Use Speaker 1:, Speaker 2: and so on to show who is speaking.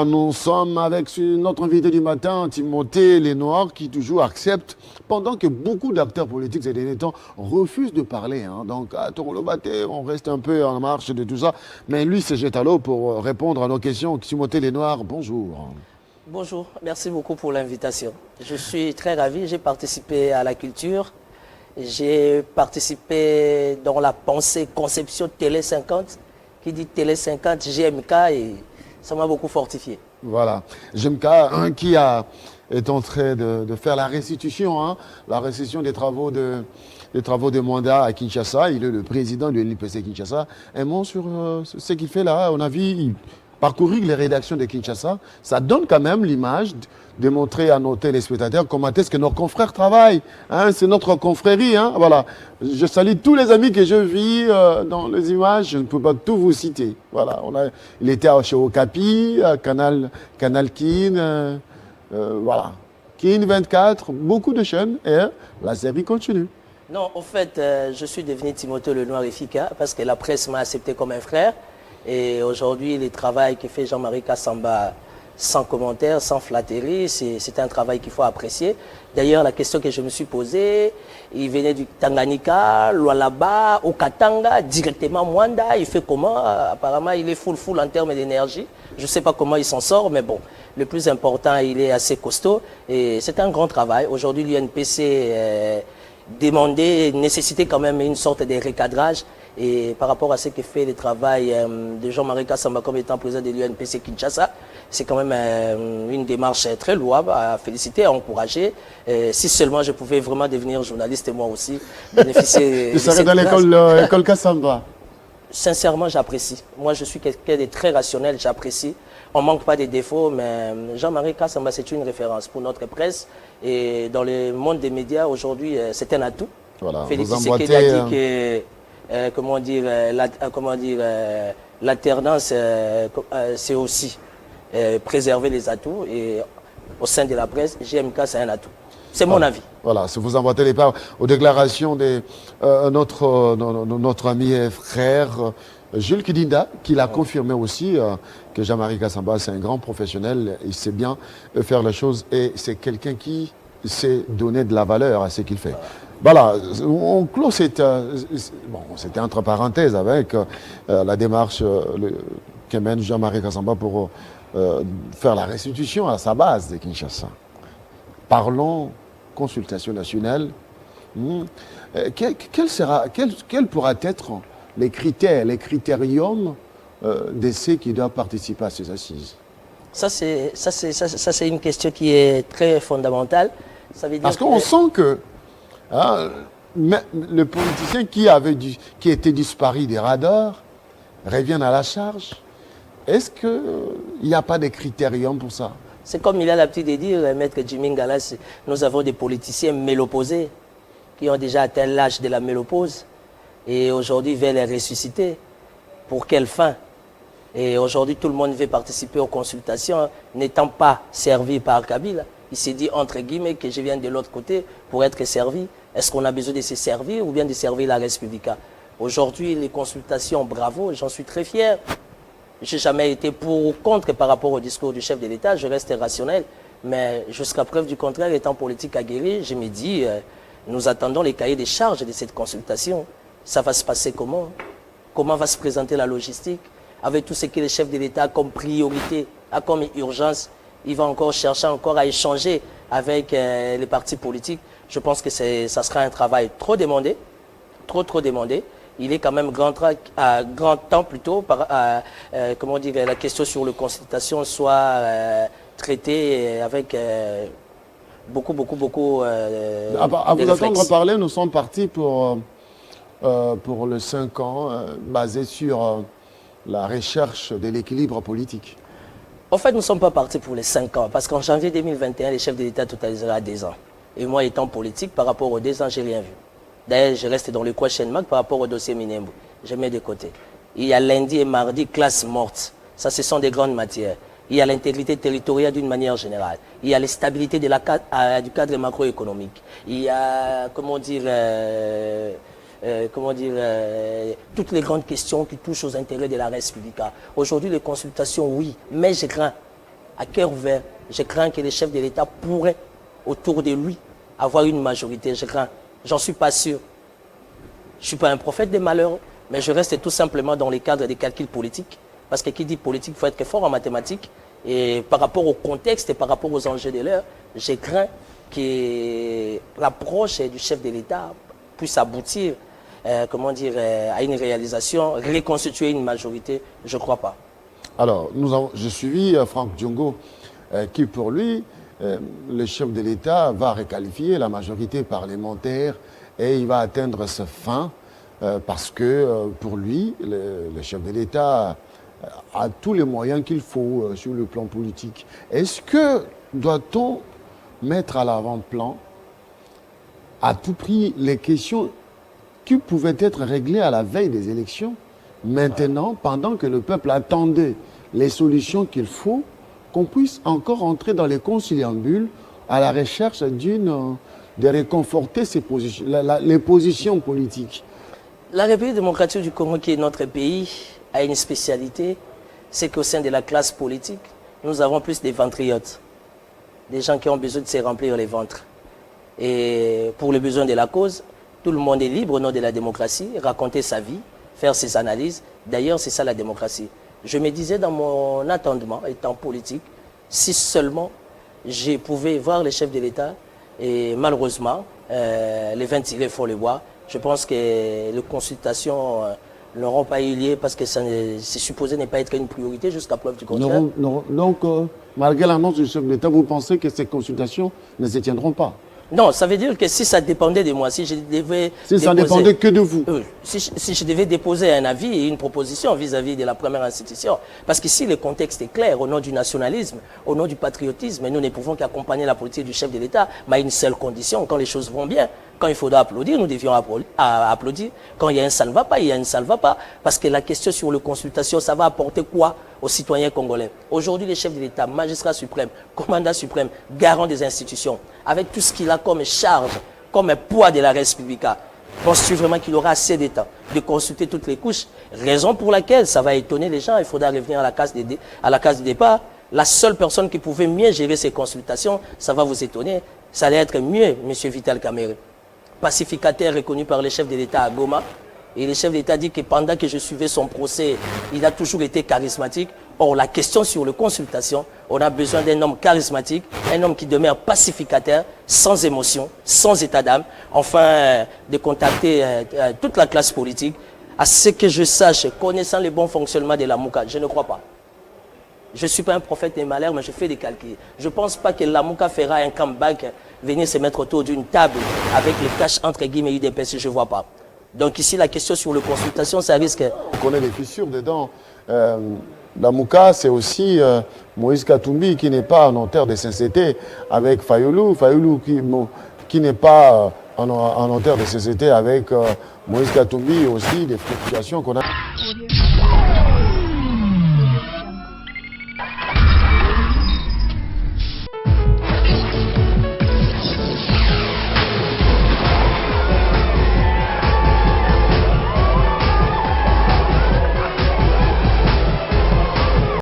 Speaker 1: Nous sommes avec notre invité du matin, Timothée Lenoir, qui toujours accepte, pendant que beaucoup d'acteurs politiques ces derniers temps refusent de parler. Donc, à Torolobaté, on reste un peu en marche de tout ça. Mais lui se jette à l'eau pour répondre à nos questions. Timothée Lenoir, bonjour.
Speaker 2: Bonjour, merci beaucoup pour l'invitation. Je suis très ravi, j'ai participé à la culture. J'ai participé dans la pensée, conception Télé 50, qui dit Télé 50, GMK, et ça m'a beaucoup fortifié.
Speaker 1: Voilà. GMK, qui est en train de faire la restitution des travaux de mandat à Kinshasa. Il est le président de l'IPC Kinshasa. Un mot sur ce qu'il fait là. On a vu parcourir les rédactions de Kinshasa. Ça donne quand même l'image de montrer à nos téléspectateurs comment est-ce que nos confrères travaillent. C'est notre confrérie. Voilà. Je salue tous les amis que je vis dans les images. Je ne peux pas tout vous citer. Voilà. Il était chez Okapi, Canal Kin, voilà. Kin 24, beaucoup de chaînes et la série continue.
Speaker 2: Non, en fait, je suis devenu Timothée Lenoir efficace parce que la presse m'a accepté comme un frère. Et aujourd'hui, le travail que fait Jean-Marie Kassamba, sans commentaire, sans flatterie, c'est un travail qu'il faut apprécier. D'ailleurs, la question que je me suis posée, il venait du Tanganyika, Lualaba, au Katanga, directement Mwanda. Il fait comment? Apparemment, il est full en termes d'énergie. Je ne sais pas comment il s'en sort, mais bon, le plus important, il est assez costaud. Et c'est un grand travail. Aujourd'hui, l'UNPC demandait, nécessitait quand même une sorte de recadrage. Et par rapport à ce que fait le travail de Jean-Marie Kassamba comme étant président de l'UNPC Kinshasa, c'est quand même une démarche très louable à féliciter, à encourager. Si seulement je pouvais vraiment devenir journaliste et moi aussi bénéficier
Speaker 1: de cette dans l'école Kassamba.
Speaker 2: Sincèrement, j'apprécie. Moi, je suis quelqu'un de très rationnel, j'apprécie. On ne manque pas de défauts, mais Jean-Marie Kassamba, c'est une référence pour notre presse. Et dans le monde des médias, aujourd'hui, c'est un atout.
Speaker 1: Voilà,
Speaker 2: Félix Tshisekedi a dit que l'alternance, c'est aussi préserver les atouts. Et au sein de la presse, GMK, c'est un atout. C'est mon avis.
Speaker 1: Voilà, si vous emboîtez les pas aux déclarations de notre ami et frère Jules Kidinda, qui l'a confirmé aussi que Jean-Marie Kassamba, c'est un grand professionnel, il sait bien faire les choses et c'est quelqu'un qui sait donner de la valeur à ce qu'il fait. Voilà, on clôt c'était entre parenthèses avec la démarche que mène Jean-Marie Kassamba pour faire la restitution à sa base de Kinshasa. Parlons consultation nationale. Quel pourra être les critères, les critériums de ceux qui doivent participer à ces assises?
Speaker 2: Ça, c'est une question qui est très fondamentale. Ça veut dire
Speaker 1: parce qu'on sent que le politicien qui était disparu des radars revient à la charge. Est-ce qu'il n'y a pas de critérium pour ça?
Speaker 2: C'est comme il a l'habitude de dire, Maître Jimmy Ngalas, nous avons des politiciens ménopausés qui ont déjà atteint l'âge de la ménopause et aujourd'hui veulent les ressusciter. Pour quelle fin? Et aujourd'hui, tout le monde veut participer aux consultations, n'étant pas servi par Kabila. Il s'est dit, entre guillemets, que je viens de l'autre côté pour être servi. Est-ce qu'on a besoin de se servir ou bien de servir la République? Aujourd'hui, les consultations, bravo, j'en suis très fier. Je n'ai jamais été pour ou contre par rapport au discours du chef de l'État, je reste rationnel. Mais jusqu'à preuve du contraire, étant politique aguerri, je me dis, nous attendons les cahiers des charges de cette consultation. Ça va se passer comment? Comment va se présenter la logistique? Avec tout ce que le chef de l'État a comme priorité, a comme urgence, il va encore chercher à échanger avec les partis politiques. Je pense que ça sera un travail trop demandé, trop demandé. Il est quand même grand temps plutôt, comment dire, la question sur la consultation soit traitée avec beaucoup
Speaker 1: à vous entendre parler, nous sommes partis pour le 5 ans, basé sur la recherche de l'équilibre politique.
Speaker 2: En fait, nous ne sommes pas partis pour les 5 ans, parce qu'en janvier 2021, les chefs de l'État totalisera 2 ans. Et moi, étant politique, par rapport aux 2 ans, je n'ai rien vu. D'ailleurs, je reste dans le questionnement par rapport au dossier Minembwe. Je mets de côté. Il y a lundi et mardi, classe morte. Ça, ce sont des grandes matières. Il y a l'intégrité territoriale d'une manière générale. Il y a la stabilité du cadre macroéconomique. Il y a, toutes les grandes questions qui touchent aux intérêts de la Res Publica. Aujourd'hui, les consultations, oui, mais je crains, à cœur ouvert, je crains que les chefs de l'État pourraient, autour de lui, avoir une majorité. Je crains. J'en suis pas sûr. Je ne suis pas un prophète des malheurs, mais je reste tout simplement dans les cadres des calculs politiques. Parce que qui dit politique, il faut être fort en mathématiques. Et par rapport au contexte et par rapport aux enjeux de l'heure, j'ai craint que l'approche du chef de l'État puisse aboutir à une réalisation, reconstituer une majorité. Je ne crois pas.
Speaker 1: Alors, j'ai suivi Franck Diongo, qui pour lui, le chef de l'État va requalifier la majorité parlementaire et il va atteindre sa fin parce que pour lui, le chef de l'État a tous les moyens qu'il faut sur le plan politique. Est-ce que doit-on mettre à l'avant-plan à tout prix les questions qui pouvaient être réglées à la veille des élections, maintenant, pendant que le peuple attendait les solutions qu'il faut, qu'on puisse encore entrer dans les conciliambules à la recherche de réconforter les positions politiques?
Speaker 2: La République démocratique du Congo, qui est notre pays, a une spécialité, c'est qu'au sein de la classe politique, nous avons plus des ventriotes, des gens qui ont besoin de se remplir les ventres. Et pour les besoins de la cause, tout le monde est libre au nom de la démocratie, raconter sa vie, faire ses analyses. D'ailleurs, c'est ça la démocratie. Je me disais dans mon attendement, étant politique, si seulement je pouvais voir les chefs de l'État, et malheureusement, les vins tirés font le bois. Je pense que les consultations n'auront pas eu lieu parce que c'est supposé ne pas être une priorité jusqu'à preuve du contraire.
Speaker 1: Donc, malgré l'annonce du chef de l'État, vous pensez que ces consultations ne se tiendront pas?
Speaker 2: Non, ça veut dire que si ça dépendait de moi, si je devais
Speaker 1: ça dépendait que de vous.
Speaker 2: Si je devais déposer un avis et une proposition vis-à-vis de la première institution, parce qu'ici le contexte est clair, au nom du nationalisme, au nom du patriotisme, nous ne pouvons qu'accompagner la politique du chef de l'État, mais à une seule condition, quand les choses vont bien. Quand il faudra applaudir, nous devions applaudir. Quand il y a un ça ne va pas, il y a un ça ne va pas. Parce que la question sur les consultations, ça va apporter quoi aux citoyens congolais? Aujourd'hui, les chefs de l'État, magistrat suprême, commandant suprême, garant des institutions, avec tout ce qu'il a comme charge, comme poids de la Res Publica, pense-tu vraiment qu'il aura assez de temps de consulter toutes les couches? Raison pour laquelle ça va étonner les gens, il faudra revenir à la case de départ. La seule personne qui pouvait mieux gérer ces consultations, ça va vous étonner, ça allait être mieux, M. Vital Kamerhe. Pacificateur reconnu par les chefs de l'État à Goma. Et le chef d'État dit que pendant que je suivais son procès, il a toujours été charismatique. Or, la question sur les consultations, on a besoin d'un homme charismatique, un homme qui demeure pacificateur, sans émotion, sans état d'âme, enfin de contacter toute la classe politique. À ce que je sache, connaissant le bon fonctionnement de la Mouka, je ne crois pas. Je ne suis pas un prophète des malheurs, mais je fais des calculs. Je ne pense pas que la Mouka fera un comeback, venir se mettre autour d'une table avec le cash entre guillemets UDPS, je ne vois pas. Donc ici, la question sur les consultations, ça risque...
Speaker 1: On connaît les fissures dedans. La Mouka, c'est aussi Moïse Katumbi qui n'est pas en notaire de sincérité avec Fayoulou. Fayoulou qui n'est pas en notaire de sincérité avec Moïse Katumbi, aussi des fluctuations qu'on a.